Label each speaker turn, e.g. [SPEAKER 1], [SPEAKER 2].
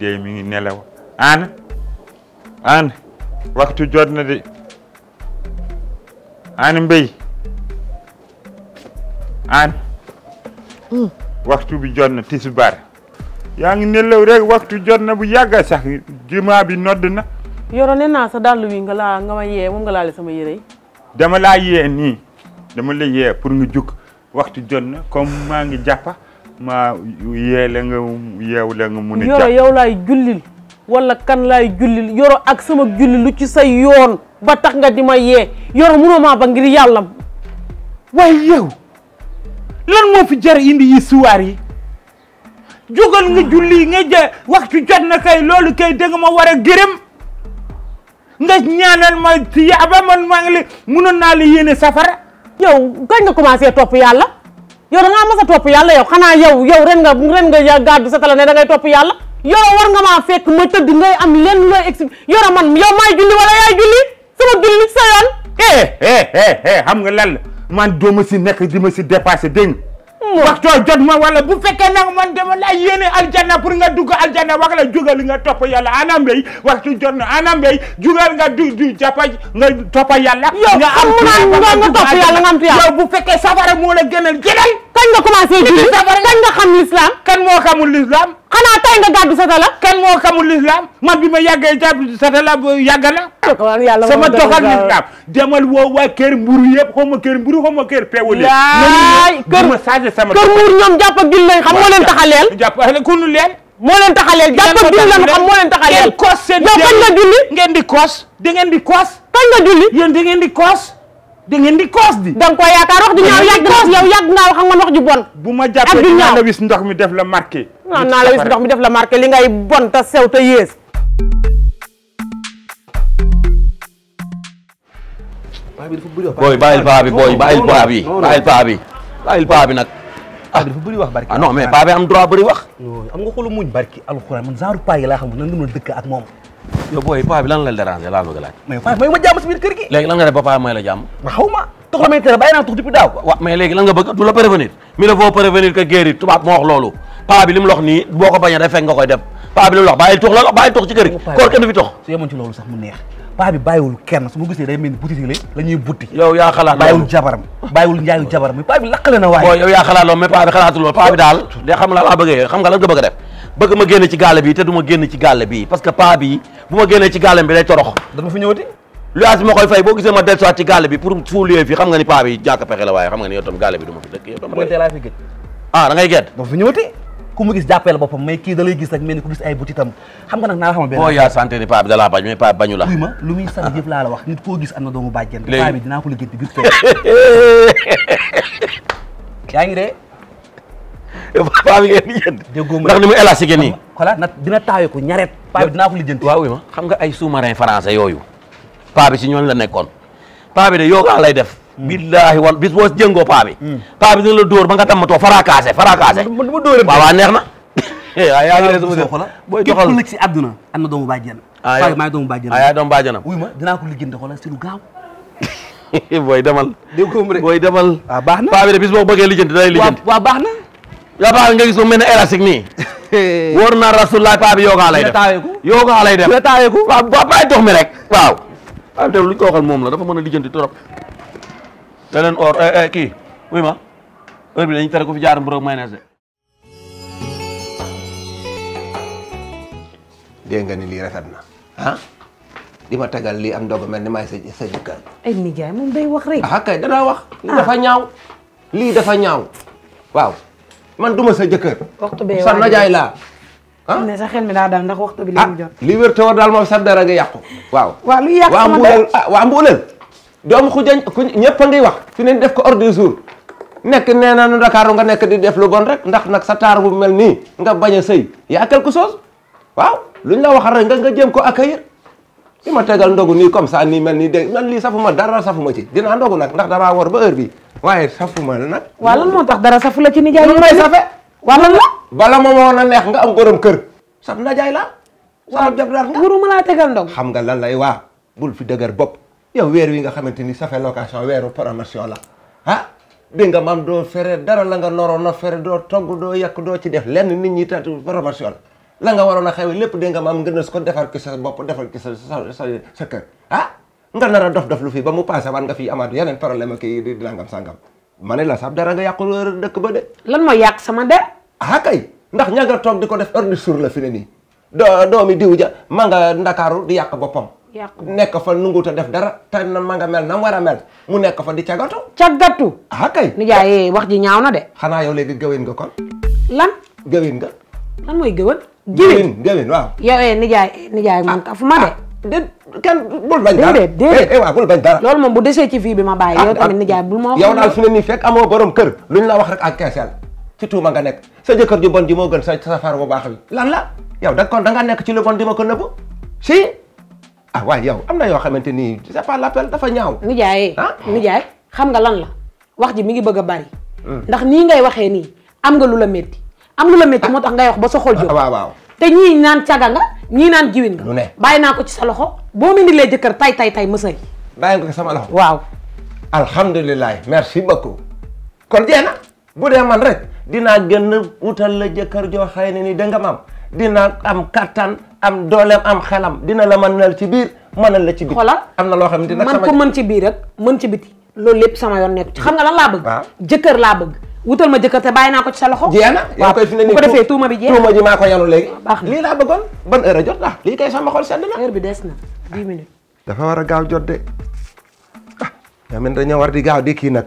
[SPEAKER 1] dee mi ngi nelaw aan waxtu jot na de aan mbéy aan waxtu bi jot na tisbaar yaa ngi nelaw rek waxtu jot na bu yàgga sax jumaa bi nodd na
[SPEAKER 2] yoro nee naa sa dàll wi nga ma yee moom nga laale sama yére yi
[SPEAKER 1] dama laa yee nii dama la yee pour nga jug waxtu jot na comme maa ngi jàppa ma yee la nga yeew la nga mun a
[SPEAKER 2] yoro yow laay jullil wala kan laay jullil yoro ak sama julli lu ci sa yoon ba tax nga di ma yee yoro munoo maa ba ngir yàlla
[SPEAKER 1] waaye yow lan moo fi jar indi yi suwaar yi jógal nga julli nga waxtu jot na kay loolu kay da nga ma war a gërëm nga ñaanal ma ci yaaba man maa ngi la munoon naa la yéene safara
[SPEAKER 2] yow kañ nga commencé topp yàlla yow da ngaa mas a topp yàlla yow xanaa yow ren nga gàddu sa tala ne da ngay topp yàlla yoro war nga maa fekk ma tëdd ngay am lenn looy expliqué yoro man yow maay julli wala yaay julli sama julli sa yoon
[SPEAKER 1] xam nga lan la man doo ma si nekk di ma si dépassé dégg nga waxtoo jot ma wala bu fekkee nag man dama la yéene aljanna pour nga dugg aljanna wax la jógal nga topp yàlla ana mbéy waxtu jot na ana mbéy jógal nga du jàppa nga toppa yàlla nga am
[SPEAKER 2] topp yàlla nga am tuyaaba
[SPEAKER 1] yow bu fekkee safara moo la gënal jëlal
[SPEAKER 2] kañ nga commencé julli kañ nga xam l'islam
[SPEAKER 1] kan moo xamul l'islam
[SPEAKER 2] xanaa tey nga gàddu satala
[SPEAKER 1] kan moo xamul l'islam man bi ma yàggee jàpp satala yàgg na sama doxal l'islam demal woo waa kër mburu yëpp xaw ma kër mburu xaw ma kër peewule
[SPEAKER 2] kër mburu ñoom jàpp ak julli lañ xam moo leen taxaleel
[SPEAKER 1] jàpp kunu leen
[SPEAKER 2] moo leen taxaleel jàpp ak julli lañ xam moo leen taxaleel
[SPEAKER 1] ngeen koos seen
[SPEAKER 2] yow kañ nga julli
[SPEAKER 1] ngeen di koos da ngeen di koos
[SPEAKER 2] kañ nga julli
[SPEAKER 1] yéen da ngeen di koos da ngeen di koos di
[SPEAKER 2] da nga koy yaakaar wax di ñaaw yàgg na yow yàgg naa xam nga wax ju bon
[SPEAKER 1] bu ma jàppee dinaa la wis ndox mi def la marqué
[SPEAKER 2] naa la wis ndox mi def la marqué li ngay bon te sew te yées
[SPEAKER 3] booy bàyyil paa bi booy bàyyil paa bi bàyyil paa bi nag
[SPEAKER 4] dafa bëri wax barki
[SPEAKER 3] non mais paa bi am droit bëri wax
[SPEAKER 4] am nga xolu muñ barki alxuraan man genre paa yi laa xamul nan nga mën a dëkk ak moom
[SPEAKER 3] yow booy paa bi lan la déranger laa bëgg a laaj
[SPEAKER 4] mais paa may ma jàmm si biir kër gi
[SPEAKER 3] léegi lan nga def ba paa may la jàmm
[SPEAKER 4] ma xaw ma tox la may tere bàyyi naa tox depuis daaw
[SPEAKER 3] waaw mais léegi lan nga bëgg du la prévenir mi la faut prévenir que guérir tubaab moo wax loolu paa bi li mu wax nii boo ko bañee day fekk nga koy def paa bi li mu wax bàyyil tox la bàyyil tox ci kër gi koor kenn du fi tox
[SPEAKER 4] su yemoon ci loolu sax mu neex paa bi bàyyiwul kenn su ma gisee day mel ni buti la ñuy butti
[SPEAKER 3] yow yaa xalaat
[SPEAKER 4] bàyyiwul jabaram bàyyiwul njaayu jabaram mais paa bi laqale na waaye
[SPEAKER 3] yow yaa xalaat loolu mais paa bi xalaatul loolu paa bi daal de xam la laa bëggee xam nga lan nga bëgg a def bëgg ma génn ci gaale bi te du ma génn ci gaale bi parce que paa bi bu ma génnee ci gaale bi day torox
[SPEAKER 4] dama fi ñëwati
[SPEAKER 3] luyaas bi ma koy fay boo gisee ma dellusiwaat ci gaale bi pour suulier fii xam nga ni paa bi jàkk pexe la waaye xam nga ni yow tam gaale bi du ma fi dëkk yow tam
[SPEAKER 4] tey laa fi gëj
[SPEAKER 3] da ngay gedd
[SPEAKER 4] dama fi ñëwati ku mu gis jàppee la boppam mais kii da lay gis rek mel ni ku gis ay butitam xam nga nag naa la xamal benn
[SPEAKER 3] boo yaa santé ni paa bi da laa bañ mais paa bi bañu la
[SPEAKER 4] uy ma lu muy sant yëpp laa la wax nit koo gis am na doomu bàjjen paa bi dinaa ko liggéey vite fait yaa ngi dee
[SPEAKER 3] paa bi ngeen lijjanti
[SPEAKER 4] déggoo ma
[SPEAKER 3] ndax ni mu élastique nii
[SPEAKER 4] voilà nag dina taawee ko ñaret paa bi dinaa ko lijjanti
[SPEAKER 3] waaw ma xam nga ay sous-marin français yooyu paa bi si ñooñu la nekkoon paa bi de yoga lay def billahi wan bis boo jëngoo paa bi dina la dóor ba nga tammatoo farakaase
[SPEAKER 4] dama dóorante
[SPEAKER 3] waaw neex na waaw yaa ngi ne sama
[SPEAKER 4] xola
[SPEAKER 3] booy
[SPEAKER 4] képp
[SPEAKER 3] doxal
[SPEAKER 4] ku nekk si àdduna am na doomu bàjjen paa bi maay doomu bàjjen
[SPEAKER 3] yaa doomu bàjjenam
[SPEAKER 4] wuy ma dinaa ko lijjanti xola si lu gaaw
[SPEAKER 3] booy demal
[SPEAKER 4] déggoo ma de
[SPEAKER 3] booy demal
[SPEAKER 4] waaw baax na
[SPEAKER 3] paa bi de bis boo bëggee lijjanti day lijjanti
[SPEAKER 4] waaw baax na
[SPEAKER 3] yaa paa bi nga gis moom mel ne élastique nii wóor na rasulullah paa bi yoga lay def yoga lay def waaw bàyyi dox mi rek waaw paa bi de lu ñu ko waxal moom la dafa mën a lijjanti trop leneen or kii wuy ma heure bi dañuy tere ko fi jaar mburoog mayonnaise
[SPEAKER 5] dégg nga ni lii rafet na ah di ma tegal lii am ndogu mel ni maay sa jëkkër
[SPEAKER 2] ay nijaay moom day wax rek
[SPEAKER 5] kay danaa wax lii dafa ñaaw lii dafa ñaaw waaw man duma sa jëkkër
[SPEAKER 2] waxtu bee
[SPEAKER 5] sa najaay laa
[SPEAKER 2] ne sa xel mi daa daal ndax waxtu bi li mu jot
[SPEAKER 5] li wér te war daal moom sa dara nga yàqu waaw
[SPEAKER 2] waaw lu yàq sama dara
[SPEAKER 5] waa mbuuleel doomu xujañ ñëpp a ngi wax fi ne def ko ordre du jour nekk nee na nu Dakar nga nekk di def lu bon rek ndax nag sa taar bu mel nii nga bañ a sëy yaa quelque chose waaw luñ la waxal rek nga jéem ko accueillir li ma tegal ndogu nii comme ça nii mel nii dégg man lii safuma dara safuma ci dinaa ndogu nag ndax damaa war ba heure bi waaye safuma nag
[SPEAKER 2] waaw lan moo tax dara safu la ci nijaay
[SPEAKER 5] lu may safe
[SPEAKER 2] waaw lan la
[SPEAKER 5] bala ma woon a neex nga am borom kër saf najaay la sama jabdaar nga
[SPEAKER 2] waruma laa tegal ndog
[SPEAKER 5] xam nga lan lay waa bul fi dëgër bopp yow weer wi nga xamante ni ça fait location weeru promotion la ah dégg nga maam doo fere dara la nga noroon na fere doo togg doo yàq doo ci def lenn nit ñi tatu promotion la la nga waroon a xewe lépp dégg nga maam ngënës ko defar ki sa bopp defar ki sa kër ah nga nar a dof lu fii ba mu passé waat nga fii amaat yeneen problème ak di nangam sangam ma ne la sab dara nga yàqul dëkk ba de.
[SPEAKER 2] lan mooy yàq sama der.
[SPEAKER 5] ah kay ndax ña nga toog di ko def heure du jour la fi ne nii doomi diw ja ma nga ndakaaru di yàq boppam. nekk fa nunguta def dara te na ma nga mel na mu war a mel mu nekk fa di cagatu.
[SPEAKER 2] cagatu.
[SPEAKER 5] ah kay.
[SPEAKER 2] nijaay wax ji ñaaw na de.
[SPEAKER 5] xanaa yow léegi gëwin nga kon.
[SPEAKER 2] lan.
[SPEAKER 5] gëwin nga.
[SPEAKER 2] lan mooy gëwën.
[SPEAKER 5] gëwin waaw.
[SPEAKER 2] yow nijaay man ka fu ma de.
[SPEAKER 5] kenn bul bañ dara déedéet waaw bul bañ dara.
[SPEAKER 2] loolu moom bu desee ci fii bi ma bàyyi. yow tamit nijaay bul ma wax.
[SPEAKER 5] yow daal fi ne nii fekk amoo borom kër luñ la wax rek ak keeseel ci tuuma nga nekk sa jëkkër ju bon ji moo gën sa safar bu baax bi lan la yow da kon da nga nekk ci lu bon di ma ko nëbbu si ah waaye yow am na yoo xamante ni c'est pas l'appel dafa ñaaw.
[SPEAKER 2] nijaay nijaay xam nga lan la wax ji mi ngi bëgg a bari. ndax nii ngay waxee nii am nga lu la métti am lu la métti moo tax ngay wax ba sa xol jóg.
[SPEAKER 5] waaw
[SPEAKER 2] te ñii naan caga nga ñii naan jiwin nga.
[SPEAKER 5] lu ne
[SPEAKER 2] bàyyi naa ko ci sa loxo boo mu indilee jëkkër tay mësay.
[SPEAKER 5] bàyyi nga ko sama loxo.
[SPEAKER 2] waaw.
[SPEAKER 5] alhamdulilah merci beaucoup. kon jeex na bu dee man rek dinaa gën wutal la jëkkër joo xëy ne ni da nga am dina am kattan am dooleem am xelam dina la mënal ci biir mënal la ci biti.
[SPEAKER 2] xoolal
[SPEAKER 5] am na loo xam ne
[SPEAKER 2] man ko mën ci biir rek mën ci biti loolu lépp sama yoon nekk ci xam nga lan laa bëgg.
[SPEAKER 5] waaw
[SPEAKER 2] jëkkër laa bëgg. wutal ma jëkkër te bàyyi naa ko ci sa loxo.
[SPEAKER 5] jeex na yow koy fi ne nii
[SPEAKER 2] bu ko defee tuuma bi jeex
[SPEAKER 5] tuuma ji maa ko yanu léegi.
[SPEAKER 2] baax na
[SPEAKER 5] lii laa bëggoon ban heure a jot la lii kay sama xol sedd na.
[SPEAKER 2] heure bi des na 10 minutes.
[SPEAKER 5] dafa war a gaaw jot de ah yaa mel dañoo war di gaaw di kii nag.